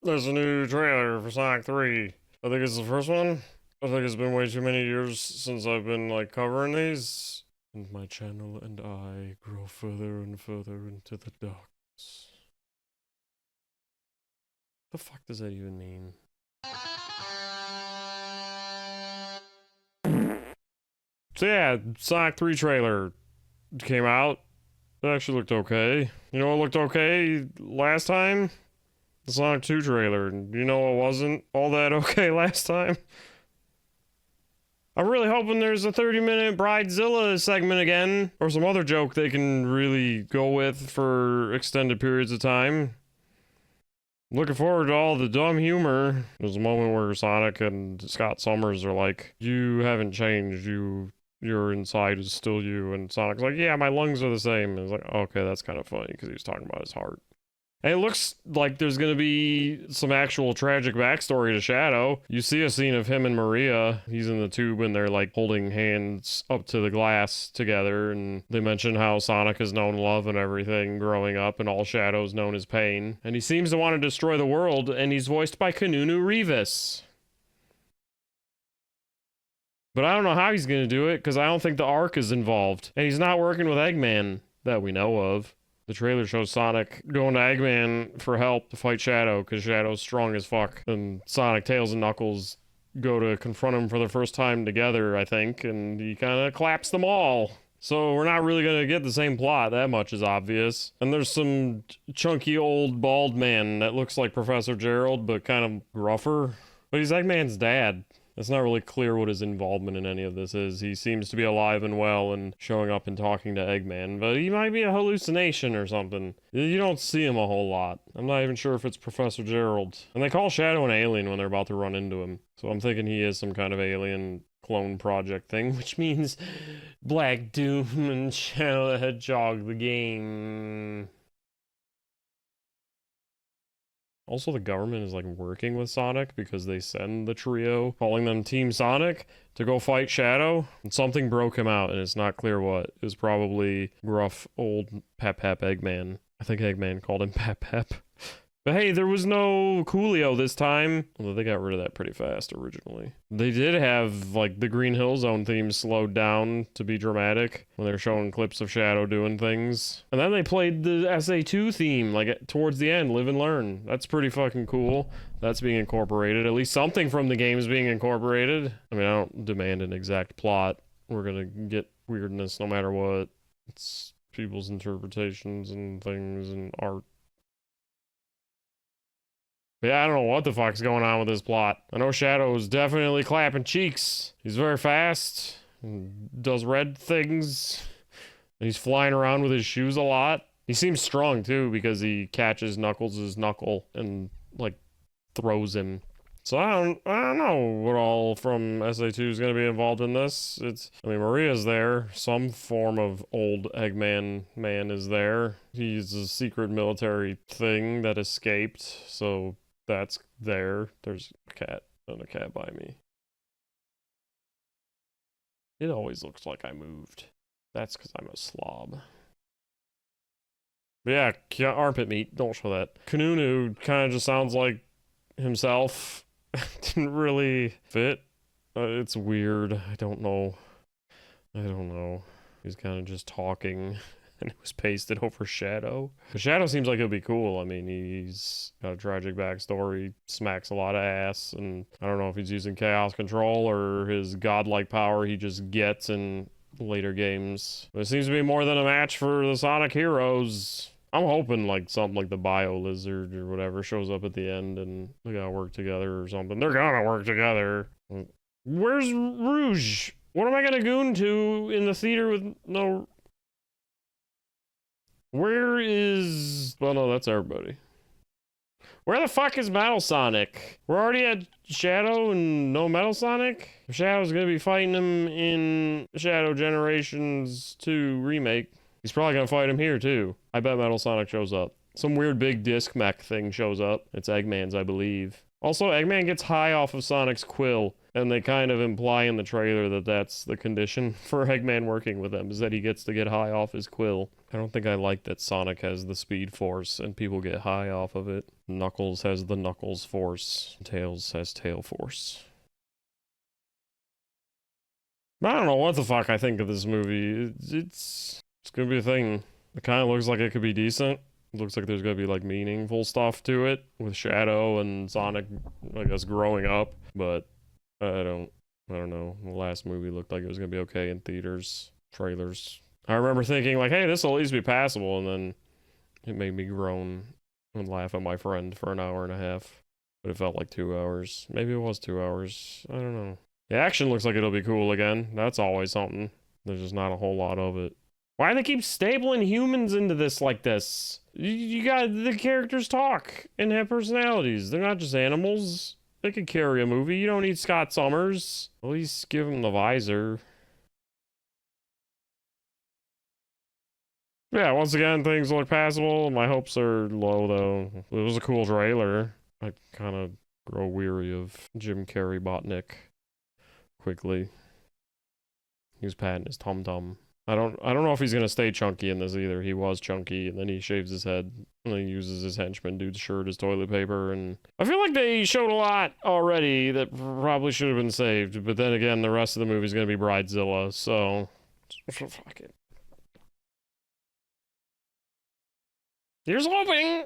There's a new trailer for Sonic 3. I think it's the first one. I think it's been way too many years since I've been like covering these. And my channel and I grow further and further into the darkness. The fuck does that even mean? So yeah, Sonic 3 trailer came out. It actually looked okay. You know what looked okay last time? The Sonic 2 trailer. You know what wasn't all that okay last time? I'm really hoping there's a 30-minute Bridezilla segment again, or some other joke they can really go with for extended periods of time. Looking forward to all the dumb humor. There's a moment where Sonic and Scott Summers are like, "You haven't changed, your inside is still you," and Sonic's like, "Yeah, my lungs are the same." And it's like, okay, that's kind of funny, because he was talking about his heart. And it looks like there's going to be some actual tragic backstory to Shadow. You see a scene of him and Maria. He's in the tube and they're like holding hands up to the glass together. And they mention how Sonic has known love and everything growing up, and all Shadow's known as pain. And he seems to want to destroy the world, and he's voiced by Keanu Reeves. But I don't know how he's going to do it, because I don't think the Ark is involved. And he's not working with Eggman that we know of. The trailer shows Sonic going to Eggman for help to fight Shadow, because Shadow's strong as fuck. And Sonic, Tails, and Knuckles go to confront him for the first time together, I think, and he kind of claps them all. So we're not really going to get the same plot, that much is obvious. And there's some chunky old bald man that looks like Professor Gerald, but kind of gruffer. But he's Eggman's dad. It's not really clear what his involvement in any of this is. He seems to be alive and well and showing up and talking to Eggman, but he might be a hallucination or something. You don't see him a whole lot. I'm not even sure if it's Professor Gerald. And they call Shadow an alien when they're about to run into him. So I'm thinking he is some kind of alien clone project thing, which means Black Doom and Shadow the Hedgehog, the game. Also, the government is like working with Sonic because they send the trio, calling them Team Sonic, to go fight Shadow. And something broke him out, and it's not clear what. It was probably gruff old Pep Eggman. I think Eggman called him Pep. But hey, there was no Coolio this time. Although they got rid of that pretty fast originally. They did have like the Green Hill Zone theme slowed down to be dramatic when they're showing clips of Shadow doing things. And then they played the SA2 theme like towards the end, Live and Learn. That's pretty fucking cool. That's being incorporated. At least something from the game is being incorporated. I mean, I don't demand an exact plot. We're gonna get weirdness no matter what. It's people's interpretations and things and art. But yeah, I don't know what the fuck's going on with this plot. I know Shadow's definitely clapping cheeks. He's very fast, and does red things, and he's flying around with his shoes a lot. He seems strong too, because he catches Knuckles' knuckle and like throws him. So I don't know what all from SA2 is going to be involved in this. I mean, Maria's there. Some form of old Eggman man is there. He's a secret military thing that escaped, so that's there. There's a cat and a cat by me. It always looks like I moved. That's because I'm a slob. But yeah, armpit meat. Don't show that. Kanunu kind of just sounds like himself. Didn't really fit. It's weird. I don't know. He's kind of just talking. And it was pasted over Shadow. The Shadow seems like he'll be cool. I mean, he's got a tragic backstory, smacks a lot of ass, and I don't know if he's using Chaos Control or his godlike power he just gets in later games. But it seems to be more than a match for the Sonic heroes. I'm hoping like something like the Bio Lizard or whatever shows up at the end and they gotta work together or something. They're gonna work together. Where's Rouge? What am I gonna goon to in the theater with no... Where is... Well, no, that's everybody. Where the fuck is Metal Sonic? We're already at Shadow and no Metal Sonic? Shadow's gonna be fighting him in Shadow Generations 2 Remake. He's probably gonna fight him here, too. I bet Metal Sonic shows up. Some weird big disc mech thing shows up. It's Eggman's, I believe. Also, Eggman gets high off of Sonic's quill. And they kind of imply in the trailer that that's the condition for Eggman working with them, is that he gets to get high off his quill. I don't think I like that Sonic has the Speed Force and people get high off of it. Knuckles has the Knuckles Force. Tails has Tail Force. I don't know what the fuck I think of this movie. It's gonna be a thing. It kind of looks like it could be decent. It looks like there's gonna be like meaningful stuff to it with Shadow and Sonic, I guess, growing up. But I don't know. The last movie looked like it was gonna be okay in theaters, trailers. I remember thinking like, hey, this will at least be passable, and then it made me groan and laugh at my friend for an hour and a half. But it felt like 2 hours. Maybe it was 2 hours. I don't know. The action looks like it'll be cool again. That's always something. There's just not a whole lot of it. Why do they keep stapling humans into this like this? You got the characters talk and have personalities. They're not just animals. They could carry a movie. You don't need Scott Summers. At least give him the visor. Yeah, once again, things look passable. My hopes are low, though. It was a cool trailer. I kind of grow weary of Jim Carrey Robotnik quickly. He was patting his tum-tum. I don't know if he's gonna stay chunky in this either. He was chunky, and then he shaves his head, and then he uses his henchman dude's shirt as toilet paper, and I feel like they showed a lot already that probably should have been saved, but then again, the rest of the movie's gonna be Bridezilla, so fuck it. Here's hoping!